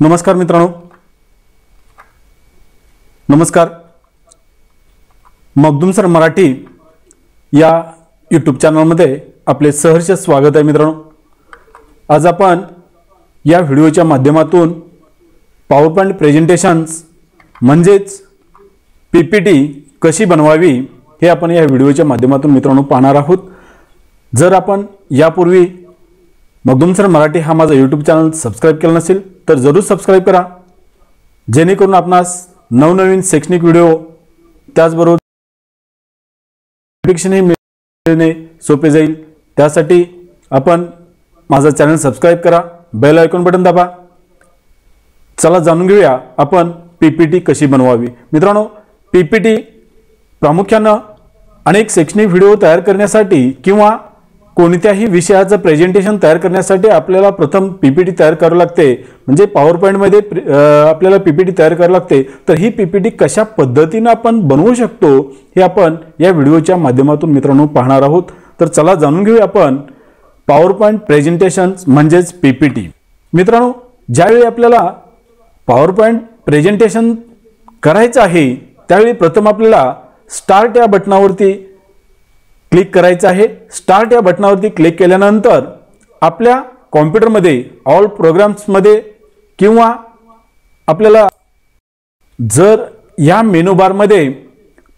नमस्कार मित्रांनो, नमस्कार. magdumsir मराठी या यूट्यूब चॅनलमध्ये आपले सहर्ष स्वागत आहे. मित्रांनो, आज आपण या व्हिडिओच्या माध्यमातून पॉवर पॉइंट प्रेझेंटेशन्स म्हणजेच पीपीटी कशी बनवावी हे आपण या व्हिडिओच्या माध्यमातून मित्रांनो पाहणार आहोत. जर आपण यापूर्वी magdumsir मराठी हा माझा यूट्यूब चॅनल सबस्क्राइब केला नसेल तर जरूर सबस्क्राइब करा, जेणेकरून आपणास नवनवीन शैक्षणिक व्हिडिओ त्याचबरोबर नोटिफिकेशन मिळणे सोपे जाईल. त्यासाठी आपण माझा चॅनल सबस्क्राइब करा, बेल आयकॉन बटन दाबा. चला जाणून घेऊया आपण पीपीटी कशी बनवावी. मित्रांनो, पीपीटी प्रामुख्याने अनेक शैक्षणिक व्हिडिओ तयार करण्यासाठी किंवा कोणत्याही विषयाचं प्रेझेंटेशन तयार करण्यासाठी आपल्याला प्रथम पीपीटी तयार करावी लागते. म्हणजे पॉवर पॉइंट मध्ये आपल्याला पीपीटी तयार करावी लागते. तर ही पीपीटी कशा पद्धतीने आपण बनवू शकतो हे आपण या व्हिडिओच्या माध्यमातून मित्रांनो पाहणार आहोत. तर चला जाणून घेऊया आपण पॉवर पॉइंट प्रेझेंटेशन्स म्हणजेच पीपीटी. मित्रांनो, ज्यावेळी आपल्याला पॉवर पॉइंट प्रेझेंटेशन करायचं आहे त्यावेळी प्रथम आपल्याला स्टार्ट या बटनावरती क्लिक करायचं आहे. स्टार्ट या बटनावरती क्लिक केल्यानंतर आपल्या कॉम्प्युटरमध्ये ऑल प्रोग्राम्समध्ये किंवा आपल्याला जर या मेनू बारमध्ये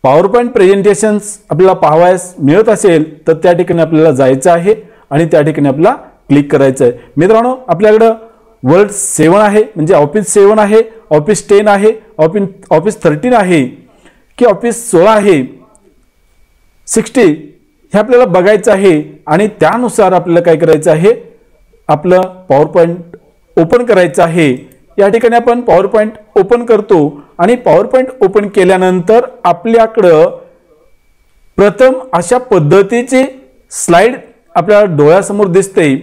पॉवर पॉइंट प्रेझेंटेशन्स आपल्याला पाहावयास मिळत असेल तर त्या ठिकाणी आपल्याला जायचं आहे आणि त्या ठिकाणी आपल्याला क्लिक करायचं आहे. मित्रांनो, आपल्याकडे वर्ड 7 आहे, म्हणजे ऑफिस 7 आहे, ऑफिस 10 आहे, ऑफिस 13 आहे की ऑफिस 16 आहे, 60 हे आपल्याला बघायचं आहे. आणि त्यानुसार आपल्याला काय करायचं आहे, आपलं पॉवर पॉइंट ओपन करायचं आहे. या ठिकाणी आपण पॉवर पॉइंट ओपन करतो आणि पॉवर पॉइंट ओपन केल्यानंतर आपल्याकडं प्रथम अशा पद्धतीची स्लाइड आपल्या डोळ्यासमोर दिसते,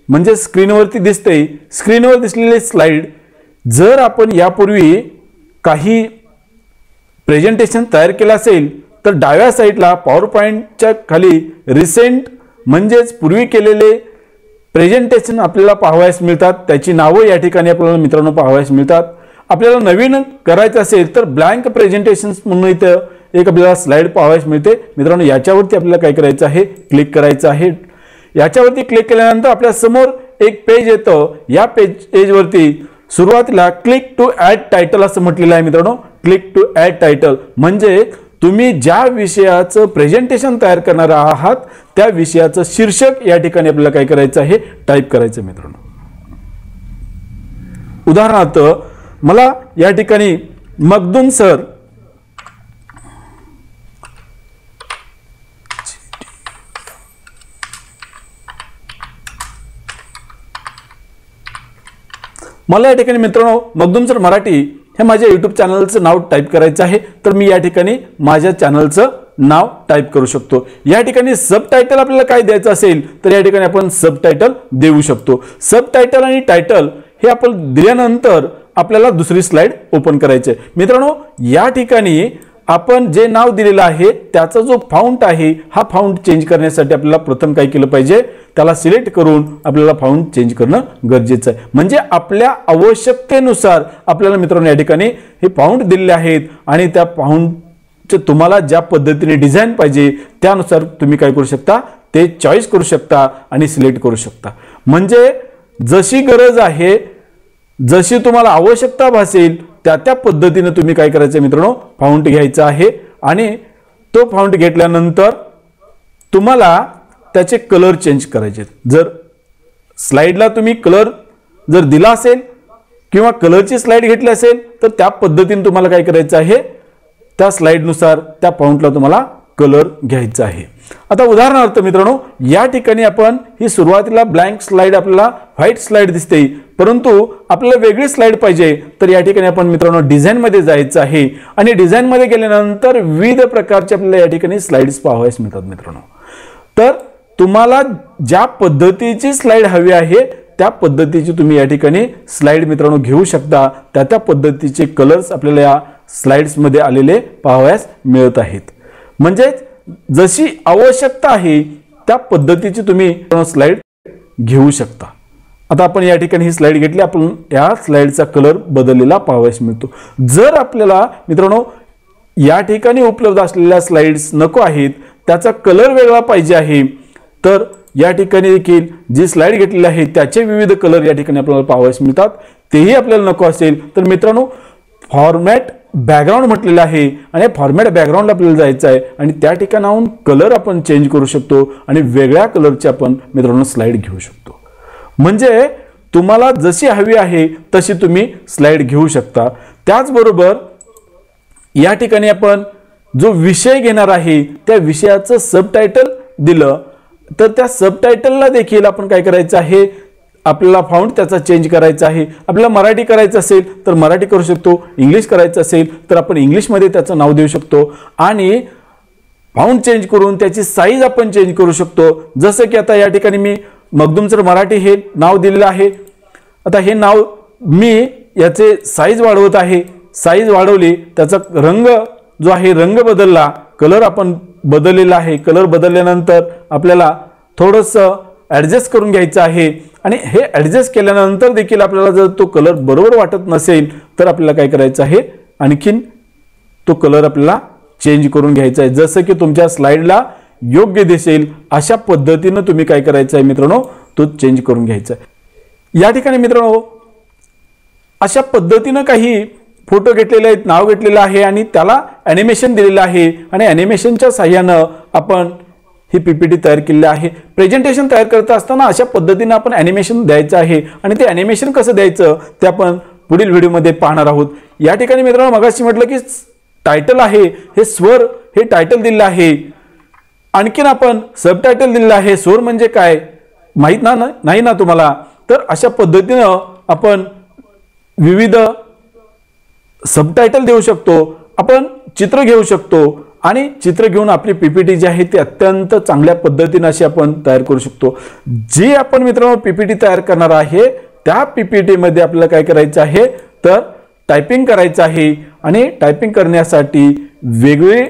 म्हणजे स्क्रीनवरती दिसते. स्क्रीनवर दिसलेली स्लाइड जर आपण यापूर्वी काही प्रेझेंटेशन तयार केलं असेल तर डाव्या साईडला पॉवर पॉइंटच्या खाली रिसेंट म्हणजेच पूर्वी केलेले प्रेझेंटेशन आपल्याला पाहावयास मिळतात. त्याची नावं या ठिकाणी आपल्याला मित्रांनो पाहावयास मिळतात. आपल्याला नवीन करायचं असेल तर ब्लँक प्रेझेंटेशन्स म्हणून इथं एक आपल्याला स्लाइड पाहावयास मिळते. मित्रांनो, याच्यावरती आपल्याला काय करायचं आहे, क्लिक करायचं आहे. याच्यावरती क्लिक केल्यानंतर आपल्या समोर एक पेज येतं. या पेजवरती सुरुवातीला क्लिक टू ॲड टायटल असं म्हटलेलं आहे. मित्रांनो, क्लिक टू ॲड टायटल म्हणजे तुम्ही ज्या विषयाचं प्रेझेंटेशन तयार करणार आहात त्या विषयाचं शीर्षक या ठिकाणी आपल्याला काय करायचं आहे, टाईप करायचं. मित्रांनो, उदाहरणार्थ मला या ठिकाणी magdumsir मित्रांनो magdumsir मराठी हे माझ्या यूट्यूब चॅनलचं नाव टाईप करायचं आहे. तर मी या ठिकाणी माझ्या चॅनलचं नाव टाईप करू शकतो. या ठिकाणी सब टायटल आपल्याला काय द्यायचं असेल तर या ठिकाणी आपण सब टायटल देऊ शकतो. सब टायटल आणि टायटल हे आपण दिल्यानंतर आपल्याला दुसरी स्लाइड ओपन करायची आहे. मित्रांनो, या ठिकाणी आपण जे नाव दिलेलं आहे त्याचा जो फाउंट आहे हा फाउंट चेंज करण्यासाठी आपल्याला प्रथम काय केलं पाहिजे, त्याला सिलेक्ट करून आपल्याला फाउंट चेंज करणं गरजेचं आहे. म्हणजे आपल्या आवश्यकतेनुसार आपल्याला मित्रांनो या ठिकाणी हे फाउंट दिलेले आहेत आणि त्या फाउंटचे तुम्हाला ज्या पद्धतीने डिझाईन पाहिजे त्यानुसार तुम्ही काय करू शकता, ते चॉईस करू शकता आणि सिलेक्ट करू शकता. म्हणजे जशी गरज आहे, जशी तुम्हाला आवश्यकता भासेल त्या पद्धतीने तुम्ही काय करायचं मित्रांनो, फाउंट घ्यायचा आहे. आणि तो फाउंट घेतल्यानंतर तुम्हाला त्याचे कलर चेंज करायचे. जर स्लाइडला तुम्ही कलर जर दिला असेल किंवा कलरची स्लाइड घेतली असेल तर त्या पद्धतीने तुम्हाला काय करायचं आहे, त्या स्लाइडनुसार त्या फाउंटला तुम्हाला कलर घ्यायचा आहे. आता उदाहरणार्थ मित्रांनो, या ठिकाणी आपण ही सुरुवातीला ब्लँक स्लाइड आपल्याला व्हाईट स्लाइड दिसते, परंतु आपल्याला वेगळी स्लाइड पाहिजे तर या ठिकाणी आपण मित्रांनो डिझाईन मध्ये जायचं आहे. आणि डिझाईन मध्ये गेल्यानंतर विविध प्रकारचे आपल्याला या ठिकाणी स्लाइड्स पाहावयास मिळतात. मित्रांनो, तर तुम्हाला ज्या पद्धतीची स्लाइड हवी आहे त्या पद्धतीची तुम्ही या ठिकाणी स्लाइड मित्रांनो घेऊ शकता. त्या पद्धतीचे कलर्स आपल्याला या स्लाइड्स मध्ये आलेले पाहावयास मिळत आहेत. म्हणजे जशी आवश्यकता आहे त्या पद्धतीची तुम्ही स्लाइड घेऊ शकता. आता आपण या ठिकाणी ही स्लाइड घेतली, आपण या स्लाइडचा कलर बदललेला पाहावयास मिळतो। जर आपल्याला मित्रांनो या ठिकाणी उपलब्ध असलेल्या स्लाइड्स नको आहेत, त्याचा कलर वेगळा पाहिजे आहे, तर या ठिकाणी देखील जी स्लाइड घेतलेली आहे त्याचे विविध कलर या ठिकाणी आपल्याला पाहावयास मिळतात। तेही आपल्याला नको असेल तर मित्रांनो फॉर्मॅट बॅकग्राऊंड म्हटलेलं आहे आणि फॉर्मॅट बॅकग्राऊंडला आपल्याला जायचं आहे आणि त्या ठिकाणाहून कलर आपण चेंज करू शकतो आणि वेगळ्या कलरची आपण मित्रांनो स्लाइड घेऊ शकतो। म्हणजे तुम्हाला जशी हवी आहे तशी तुम्ही स्लाइड घेऊ शकता। त्याचबरोबर या ठिकाणी आपण जो विषय घेणार आहे त्या विषयाचं सबटायटल दिलं तर त्या सबटायटलला देखील आपण काय करायचं आहे, आपल्याला फाउंट त्याचा चेंज करायचा आहे। आपल्याला मराठी करायचं असेल तर मराठी करू शकतो, इंग्लिश करायचं असेल तर आपण इंग्लिशमध्ये त्याचं नाव देऊ शकतो आणि फाउंट चेंज करून त्याची साईज आपण चेंज करू शकतो। जसं की आता या ठिकाणी मी magdumsirmarathi हे नाव दिलेलं आहे। आता हे नाव मी याचे साईज वाढवत आहे, साईज वाढवली, त्याचा रंग जो आहे रंग बदलला, कलर आपण बदललेला आहे। कलर बदलल्यानंतर आपल्याला थोडंसं ॲडजस्ट करून घ्यायचं आहे आणि हे ॲडजस्ट केल्यानंतर देखील आपल्याला जर तो कलर बरोबर वाटत नसेल तर आपल्याला काय करायचं आहे, आणखीन तो कलर आपल्याला चेंज करून घ्यायचा आहे। जसं की तुमच्या स्लाइडला योग्य दिसेल अशा पद्धतीने तुम्ही काय करायचं आहे मित्रांनो, तो चेंज करून घ्यायचा आहे। या ठिकाणी मित्रांनो अशा पद्धतीने काही फोटो घेतलेले आहेत, नाव घेतलेलं आहे आणि त्याला ॲनिमेशन दिलेलं आहे आणि ॲनिमेशनच्या सहाय्याने आपण ही पीपीटी तयार केलेली आहे। प्रेझेंटेशन तयार करत असताना अशा पद्धतीने आपण ॲनिमेशन द्यायचं आहे आणि ते ॲनिमेशन कसं द्यायचं ते आपण पुढील व्हिडिओमध्ये पाहणार आहोत। या ठिकाणी मित्रांनो मगाशी म्हटलं की टायटल आहे, हे स्वर हे टायटल दिलेलं आहे, आणखीन आपण सबटायटल दिलेलं आहे। स्वर म्हणजे काय माहित नाही ना तुम्हाला, तर अशा पद्धतीने आपण विविध सबटायटल देऊ शकतो, आपण चित्र घेऊ शकतो आणि चित्र घेऊन आपली पीपीटी जी आहे ती अत्यंत चांगल्या पद्धतीने अशी आपण तयार करू शकतो। जी आपण मित्रांनो पीपीटी तयार करणार आहे त्या पीपीटी मध्ये आपल्याला काय करायचं आहे तर टायपिंग करायचं आहे आणि टायपिंग करण्यासाठी वेगळे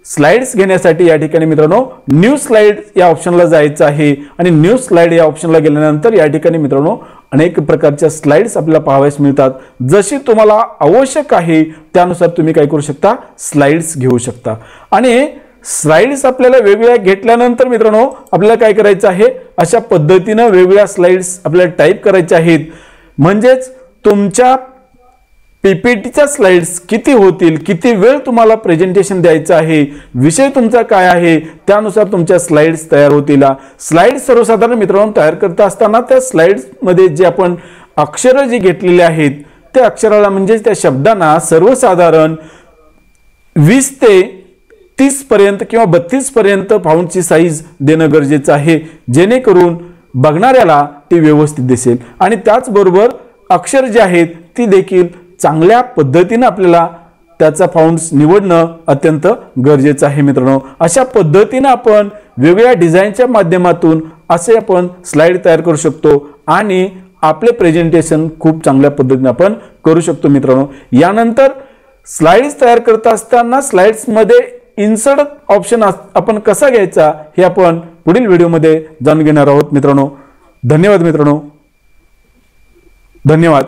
स्लाइड्स घेण्यासाठी या ठिकाणी मित्रांनो न्यू स्लाइड या ऑप्शनला जायचं आहे आणि न्यू स्लाइड या ऑप्शनला गेल्यानंतर या ठिकाणी मित्रांनो अनेक प्रकारच्या स्लाइड्स आपल्याला पाहावयास मिळतात। जशी तुम्हाला आवश्यक आहे त्यानुसार तुम्ही काय करू शकता, स्लाइड्स घेऊ शकता आणि स्लाइड्स आपल्याला वेगवेगळ्या घेतल्यानंतर मित्रांनो आपल्याला काय करायचं आहे, अशा पद्धतीने वेगवेगळ्या स्लाइड्स आपल्याला टाइप करायच्या आहेत। म्हणजेच तुमच्या पीपीटीच्या स्लाइड्स किती होतील, किती वेळ तुम्हाला प्रेझेंटेशन द्यायचं आहे, विषय तुमचा काय आहे त्यानुसार तुमच्या स्लाइड्स तयार होतील। स्लाइड्स सर्वसाधारण मित्रांनो तयार करत असताना त्या स्लाइड्स मध्ये जे आपण अक्षर जे घेतलेले आहेत त्या अक्षराला म्हणजे त्या शब्दांना सर्वसाधारण 20 ते 30 पर्यंत किंवा 32 पर्यंत फाउंटची साईज देणं गरजेचं आहे, जेणेकरून बघणाऱ्याला ती व्यवस्थित दिसेल आणि त्याचबरोबर अक्षर जे आहेत ती देखील चांगल्या पद्धतीने आपल्याला त्याचा फाउंट्स निवडणं अत्यंत गरजेचं आहे मित्रांनो। अशा पद्धतीने आपण वेगवेगळ्या डिझाईनच्या माध्यमातून असे आपण स्लाइड तयार करू शकतो आणि आपले प्रेझेंटेशन खूप चांगल्या पद्धतीने आपण करू शकतो मित्रांनो। यानंतर स्लाइड्स तयार करत असताना स्लाइड्स मध्ये इन्सर्ट ऑप्शन आपण कसा घ्यायचा हे आपण पुढील व्हिडिओमध्ये जाणून घेणार आहोत मित्रांनो। धन्यवाद मित्रांनो, धन्यवाद।